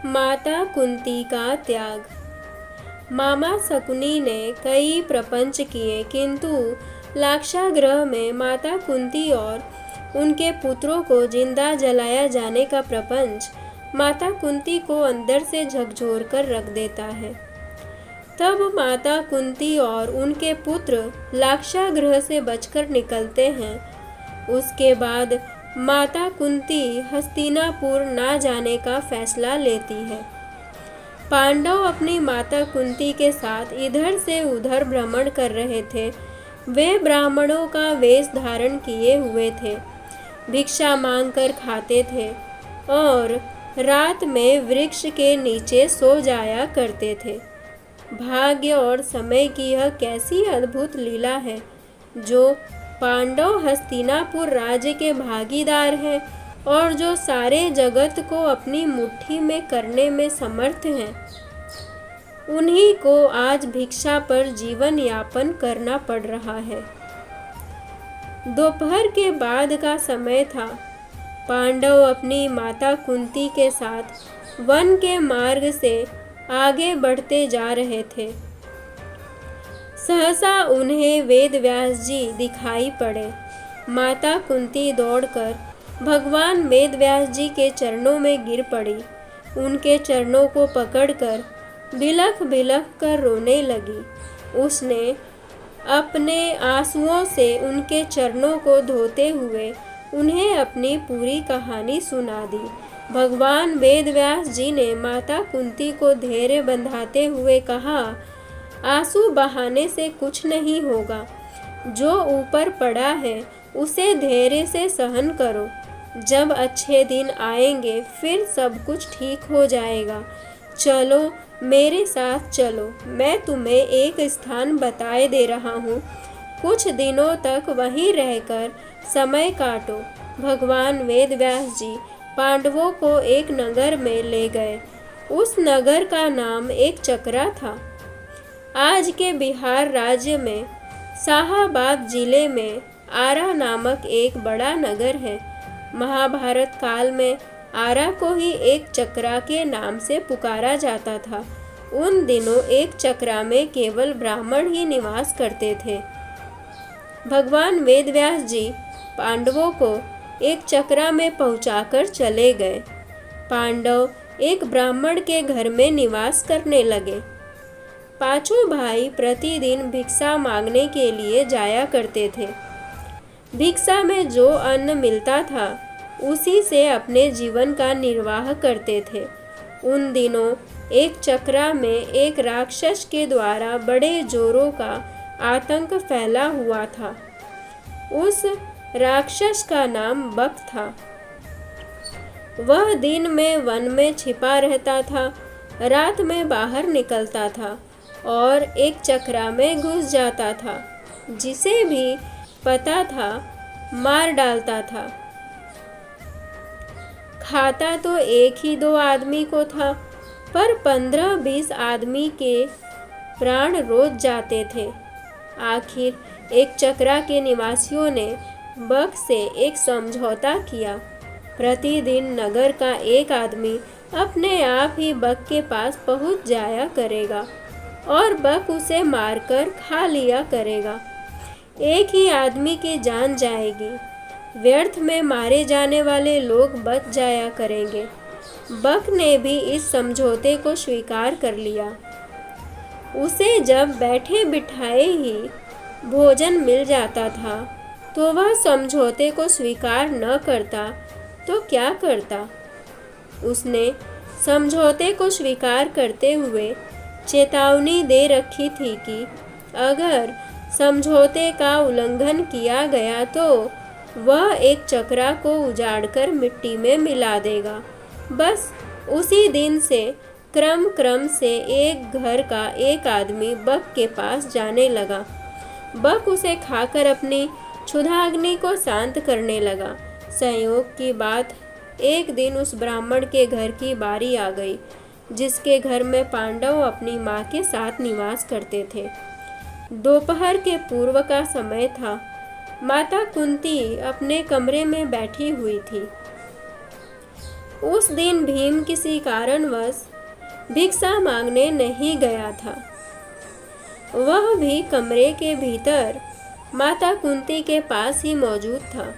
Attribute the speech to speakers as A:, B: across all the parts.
A: माता कुंती का त्याग। मामा शकुनी ने कई प्रपंच किए, किंतु लाक्षागृह में माता कुंती और उनके पुत्रों को जिंदा जलाया जाने का प्रपंच माता कुंती को अंदर से झकझोर कर रख देता है। तब माता कुंती और उनके पुत्र लाक्षागृह से बचकर निकलते हैं। उसके बाद माता कुंती हस्तिनापुर ना जाने का फैसला लेती है। पांडव अपनी माता कुंती के साथ इधर से उधर भ्रमण कर रहे थे। वे ब्राह्मणों का वेश धारण किए हुए थे, भिक्षा मांगकर खाते थे और रात में वृक्ष के नीचे सो जाया करते थे। भाग्य और समय की यह कैसी अद्भुत लीला है, जो पांडव हस्तिनापुर राज्य के भागीदार हैं और जो सारे जगत को अपनी मुट्ठी में करने में समर्थ हैं। उन्हीं को आज भिक्षा पर जीवन यापन करना पड़ रहा है। दोपहर के बाद का समय था। पांडव अपनी माता कुंती के साथ वन के मार्ग से आगे बढ़ते जा रहे थे। सहसा उन्हें वेदव्यास जी दिखाई पड़े। माता कुंती दौड़कर भगवान वेदव्यास जी के चरणों में गिर पड़ी। उनके चरणों को पकड़कर बिलख बिलख कर रोने लगी। उसने अपने आंसुओं से उनके चरणों को धोते हुए उन्हें अपनी पूरी कहानी सुना दी। भगवान वेदव्यास जी ने माता कुंती को धैर्य बंधाते हुए कहा, आंसू बहाने से कुछ नहीं होगा। जो ऊपर पड़ा है उसे धैर्य से सहन करो। जब अच्छे दिन आएंगे फिर सब कुछ ठीक हो जाएगा। चलो मेरे साथ चलो, मैं तुम्हें एक स्थान बताए दे रहा हूँ। कुछ दिनों तक वहीं रहकर समय काटो। भगवान वेदव्यास जी पांडवों को एक नगर में ले गए। उस नगर का नाम एक चकरा था। आज के बिहार राज्य में शाहाबाद जिले में आरा नामक एक बड़ा नगर है। महाभारत काल में आरा को ही एक चकरा के नाम से पुकारा जाता था। उन दिनों एक चकरा में केवल ब्राह्मण ही निवास करते थे। भगवान वेदव्यास जी पांडवों को एक चकरा में पहुंचाकर चले गए। पांडव एक ब्राह्मण के घर में निवास करने लगे। पांचों भाई प्रतिदिन भिक्षा मांगने के लिए जाया करते थे। भिक्षा में जो अन्न मिलता था उसी से अपने जीवन का निर्वाह करते थे। उन दिनों एक चकरा में एक राक्षस के द्वारा बड़े जोरों का आतंक फैला हुआ था। उस राक्षस का नाम बक था। वह दिन में वन में छिपा रहता था, रात में बाहर निकलता था और एक चकरा में घुस जाता था। जिसे भी पता था मार डालता था। खाता तो एक ही दो आदमी को था, पर 15-20 आदमी के प्राण रोज जाते थे। आखिर एक चकरा के निवासियों ने बक से एक समझौता किया। प्रतिदिन नगर का एक आदमी अपने आप ही बक के पास पहुंच जाया करेगा और बक उसे मारकर खा लिया करेगा। एक ही आदमी की जान जाएगी। व्यर्थ में मारे जाने वाले लोग बच जाया करेंगे। बक ने भी इस समझौते को स्वीकार कर लिया। उसे जब बैठे बिठाए ही भोजन मिल जाता था तो वह समझौते को स्वीकार न करता तो क्या करता। उसने समझौते को स्वीकार करते हुए चेतावनी दे रखी थी कि अगर समझौते का उल्लंघन किया गया तो वह एक चकरा को उजाड़कर मिट्टी में मिला देगा। बस उसी दिन से क्रम से एक घर का एक आदमी बक के पास जाने लगा। बक उसे खाकर अपनी क्षुधाग्नि को शांत करने लगा। संयोग की बात, एक दिन उस ब्राह्मण के घर की बारी आ गई, जिसके घर में पांडव अपनी माँ के साथ निवास करते थे। दोपहर के पूर्व का समय था। माता कुंती अपने कमरे में बैठी हुई थी। उस दिन भीम किसी कारणवश भिक्षा मांगने नहीं गया था। वह भी कमरे के भीतर माता कुंती के पास ही मौजूद था।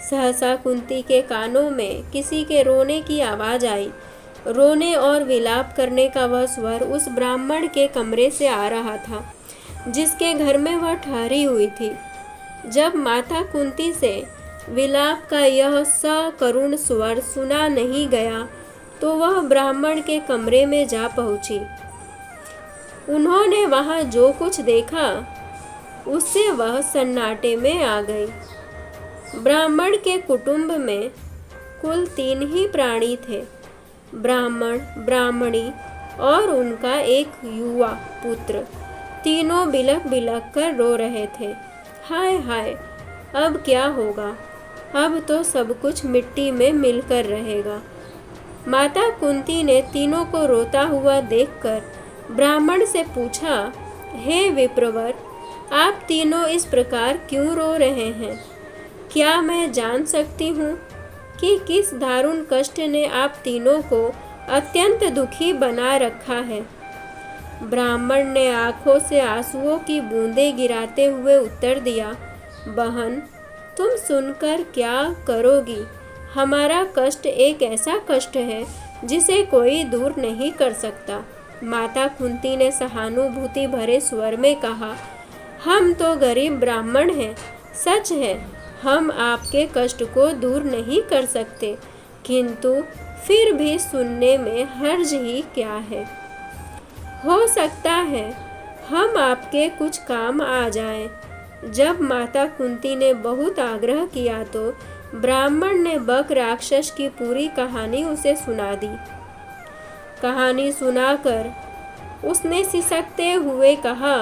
A: सहसा कुंती के कानों में किसी के रोने की आवाज़ आई। रोने और विलाप करने का वह स्वर उस ब्राह्मण के कमरे से आ रहा था जिसके घर में वह ठहरी हुई थी। जब माता कुंती से विलाप का यह सकरुण स्वर सुना नहीं गया तो वह ब्राह्मण के कमरे में जा पहुंची। उन्होंने वहां जो कुछ देखा उससे वह सन्नाटे में आ गई। ब्राह्मण के कुटुंब में कुल 3 ही प्राणी थे, ब्राह्मण, ब्राह्मणी और उनका एक युवा पुत्र। तीनों बिलख बिलख कर रो रहे थे। हाय हाय, अब क्या होगा? अब तो सब कुछ मिट्टी में मिलकर रहेगा। माता कुंती ने तीनों को रोता हुआ देखकर ब्राह्मण से पूछा, हे विप्रवर, आप तीनों इस प्रकार क्यों रो रहे हैं? क्या मैं जान सकती हूँ कि किस दारुण कष्ट ने आप तीनों को अत्यंत दुखी बना रखा है? ब्राह्मण ने आंखों से आंसुओं की बूंदें गिराते हुए उत्तर दिया, बहन, तुम सुनकर क्या करोगी? हमारा कष्ट एक ऐसा कष्ट है जिसे कोई दूर नहीं कर सकता। माता कुंती ने सहानुभूति भरे स्वर में कहा, हम तो गरीब ब्राह्मण हैं, सच है, हम आपके कष्ट को दूर नहीं कर सकते, किंतु फिर भी सुनने में हर्ज ही क्या है। हो सकता है हम आपके कुछ काम आ जाएं। जब माता कुंती ने बहुत आग्रह किया तो ब्राह्मण ने बक राक्षस की पूरी कहानी उसे सुना दी। कहानी सुनाकर उसने सिसकते हुए कहा,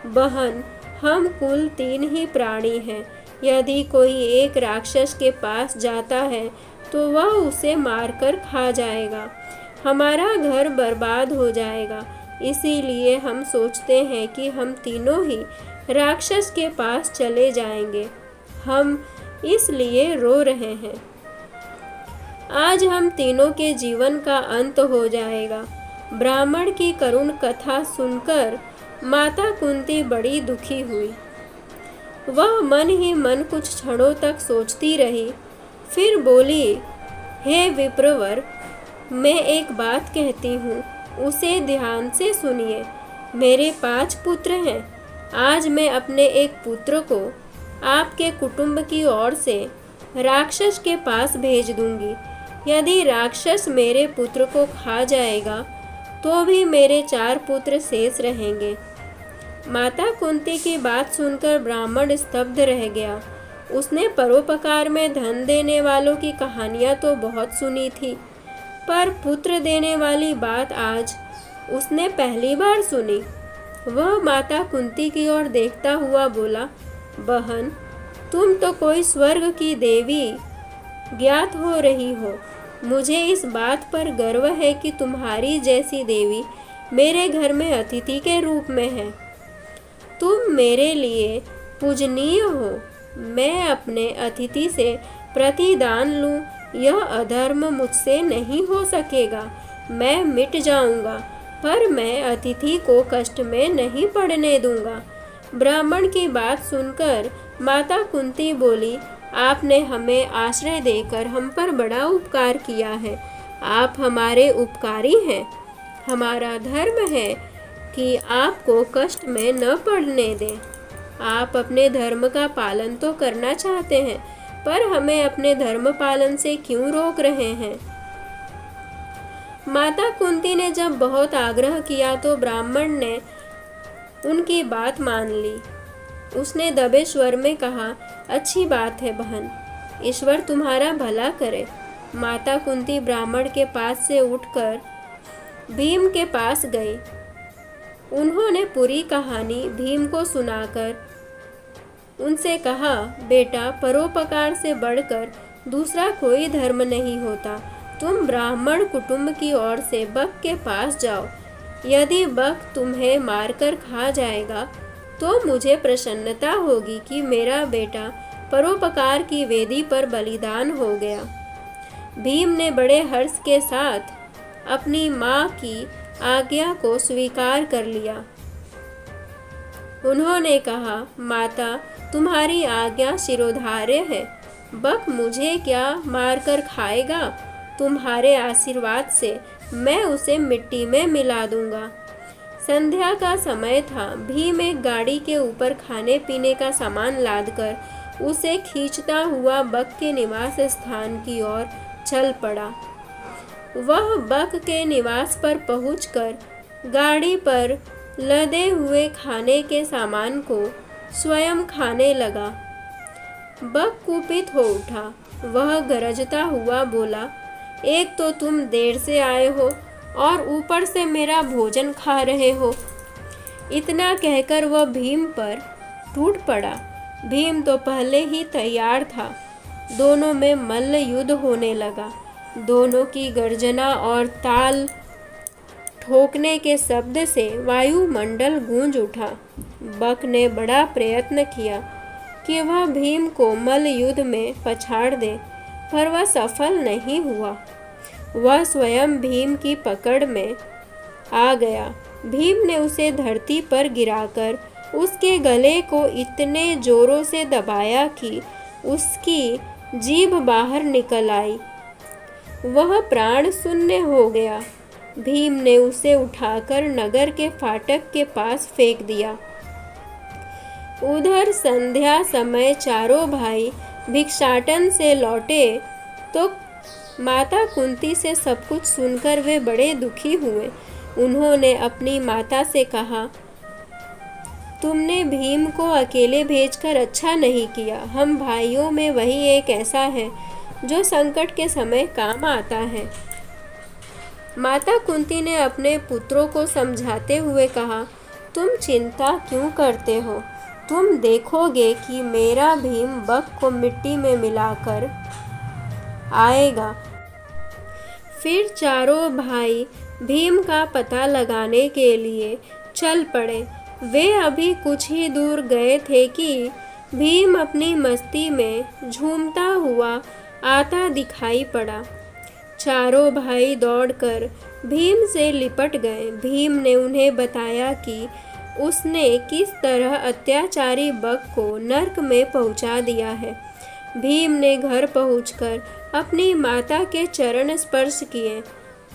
A: बहन, हम कुल 3 ही प्राणी हैं। यदि कोई एक राक्षस के पास जाता है तो वह उसे मारकर खा जाएगा, हमारा घर बर्बाद हो जाएगा। इसीलिए हम सोचते हैं कि हम तीनों ही राक्षस के पास चले जाएंगे। हम इसलिए रो रहे हैं। आज हम तीनों के जीवन का अंत हो जाएगा। ब्राह्मण की करुण कथा सुनकर माता कुंती बड़ी दुखी हुई। वह मन ही मन कुछ क्षणों तक सोचती रही, फिर बोली, हे विप्रवर, मैं एक बात कहती हूँ, उसे ध्यान से सुनिए। मेरे 5 पुत्र हैं। आज मैं अपने एक पुत्र को आपके कुटुंब की ओर से राक्षस के पास भेज दूंगी। यदि राक्षस मेरे पुत्र को खा जाएगा तो भी मेरे 4 पुत्र शेष रहेंगे। माता कुंती की बात सुनकर ब्राह्मण स्तब्ध रह गया। उसने परोपकार में धन देने वालों की कहानियां तो बहुत सुनी थी, पर पुत्र देने वाली बात आज उसने पहली बार सुनी। वह माता कुंती की ओर देखता हुआ बोला, बहन, तुम तो कोई स्वर्ग की देवी ज्ञात हो रही हो। मुझे इस बात पर गर्व है कि तुम्हारी जैसी देवी मेरे घर में अतिथि के रूप में है। तुम मेरे लिए पूजनीय हो। मैं अपने अतिथि से प्रतिदान लूं, यह अधर्म मुझसे नहीं हो सकेगा। मैं मिट जाऊंगा, पर मैं अतिथि को कष्ट में नहीं पड़ने दूंगा। ब्राह्मण की बात सुनकर माता कुंती बोली, आपने हमें आश्रय देकर हम पर बड़ा उपकार किया है। आप हमारे उपकारी हैं। हमारा धर्म है कि आपको कष्ट में न पड़ने दें। आप अपने धर्म का पालन तो करना चाहते हैं, पर हमें अपने धर्म पालन से क्यों रोक रहे हैं? माता कुंती ने जब बहुत आग्रह किया तो ब्राह्मण ने उनकी बात मान ली। उसने दबे स्वर में कहा, अच्छी बात है बहन, ईश्वर तुम्हारा भला करे। माता कुंती ब्राह्मण के पास से उठकर भीम के पास गई। उन्होंने पूरी कहानी भीम को सुनाकर उनसे कहा, बेटा, परोपकार से बढ़कर दूसरा कोई धर्म नहीं होता। तुम ब्राह्मण कुटुंब की ओर से बक के पास जाओ। यदि बक तुम्हें मारकर खा जाएगा तो मुझे प्रसन्नता होगी कि मेरा बेटा परोपकार की वेदी पर बलिदान हो गया। भीम ने बड़े हर्ष के साथ अपनी माँ की आज्ञा को स्वीकार कर लिया। उन्होंने कहा, माता, तुम्हारी आज्ञा शिरोधार्य है। बक मुझे क्या मारकर खाएगा? तुम्हारे आशीर्वाद से मैं उसे मिट्टी में मिला दूंगा। संध्या का समय था। भीम एक गाड़ी के ऊपर खाने पीने का सामान लादकर उसे खींचता हुआ बक के निवास स्थान की ओर चल पड़ा। वह बक के निवास पर पहुंचकर गाड़ी पर लदे हुए खाने के सामान को स्वयं खाने लगा। बक कुपित हो उठा। वह गरजता हुआ बोला, एक तो तुम देर से आए हो और ऊपर से मेरा भोजन खा रहे हो। इतना कहकर वह भीम पर टूट पड़ा। भीम तो पहले ही तैयार था। दोनों में मल्ल युद्ध होने लगा। दोनों की गर्जना और ताल ठोकने के शब्द से वायुमंडल गूंज उठा। बक ने बड़ा प्रयत्न किया कि वह भीम को मल्ल युद्ध में पछाड़ दे, पर वह सफल नहीं हुआ। वह स्वयं भीम की पकड़ में आ गया। भीम ने उसे धरती पर गिराकर उसके गले को इतने जोरों से दबाया कि उसकी जीभ बाहर निकल आई। वह प्राण शून्य हो गया। भीम ने उसे उठाकर नगर के फाटक के पास फेंक दिया। उधर संध्या समय चारों भाई भिक्षाटन से लौटे तो माता कुंती से सब कुछ सुनकर वे बड़े दुखी हुए। उन्होंने अपनी माता से कहा, तुमने भीम को अकेले भेजकर अच्छा नहीं किया। हम भाइयों में वही एक ऐसा है जो संकट के समय काम आता है। माता कुंती ने अपने पुत्रों को समझाते हुए कहा, तुम चिंता क्यों करते हो? तुम देखोगे कि मेरा भीम बक को मिट्टी में मिलाकर आएगा। फिर चारों भाई भीम का पता लगाने के लिए चल पड़े। वे अभी कुछ ही दूर गए थे कि भीम अपनी मस्ती में झूमता हुआ आता दिखाई पड़ा। चारों भाई दौड़कर भीम से लिपट गए। भीम ने उन्हें बताया कि उसने किस तरह अत्याचारी बक को नरक में पहुंचा दिया है। भीम ने घर पहुंचकर अपनी माता के चरण स्पर्श किए।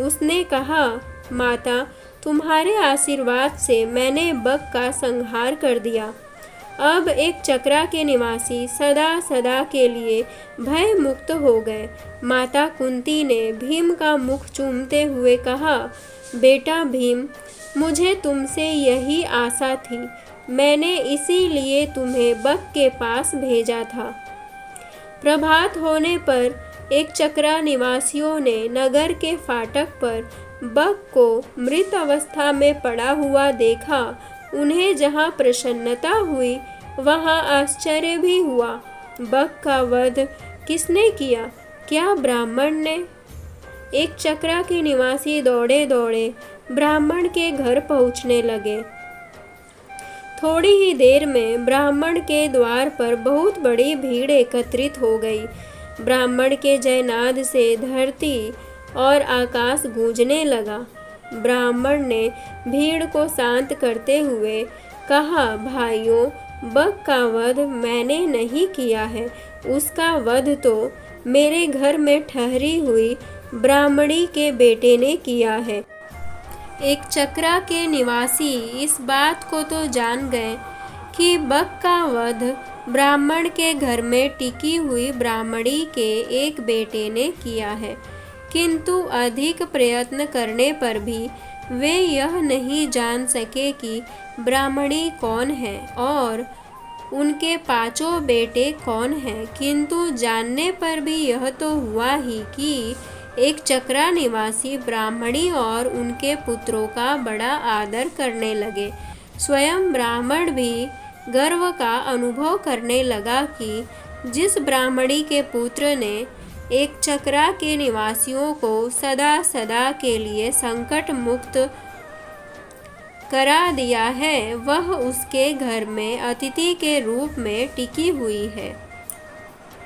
A: उसने कहा, माता, तुम्हारे आशीर्वाद से मैंने बक का संहार कर दिया। अब एक चक्रा के निवासी सदा सदा के लिए भय मुक्त हो गए। माता कुंती ने भीम का मुख चूमते हुए कहा, बेटा भीम, मुझे तुमसे यही आशा थी। मैंने इसीलिए तुम्हें बक के पास भेजा था। प्रभात होने पर एक चक्रा निवासियों ने नगर के फाटक पर बक को मृत अवस्था में पड़ा हुआ देखा। उन्हें जहाँ प्रसन्नता हुई वहाँ आश्चर्य भी हुआ। बक का वध किसने किया? क्या ब्राह्मण ने? एक चक्रा के निवासी दौड़े दौड़े ब्राह्मण के घर पहुँचने लगे। थोड़ी ही देर में ब्राह्मण के द्वार पर बहुत बड़ी भीड़ एकत्रित हो गई। ब्राह्मण के जयनाद से धरती और आकाश गूंजने लगा। ब्राह्मण ने भीड़ को शांत करते हुए कहा, भाइयों, बक का वध मैंने नहीं किया है। उसका वध तो मेरे घर में ठहरी हुई ब्राह्मणी के बेटे ने किया है। एक चक्रा के निवासी इस बात को तो जान गए कि बक का वध ब्राह्मण के घर में टिकी हुई ब्राह्मणी के एक बेटे ने किया है, किंतु अधिक प्रयत्न करने पर भी वे यह नहीं जान सके कि ब्राह्मणी कौन है और उनके पांचों बेटे कौन हैं। किंतु जानने पर भी यह तो हुआ ही कि एक चक्रा निवासी ब्राह्मणी और उनके पुत्रों का बड़ा आदर करने लगे। स्वयं ब्राह्मण भी गर्व का अनुभव करने लगा कि जिस ब्राह्मणी के पुत्र ने एक चक्रा के निवासियों को सदा सदा के लिए संकट मुक्त करा दिया है, वह उसके घर में अतिथि के रूप में टिकी हुई है।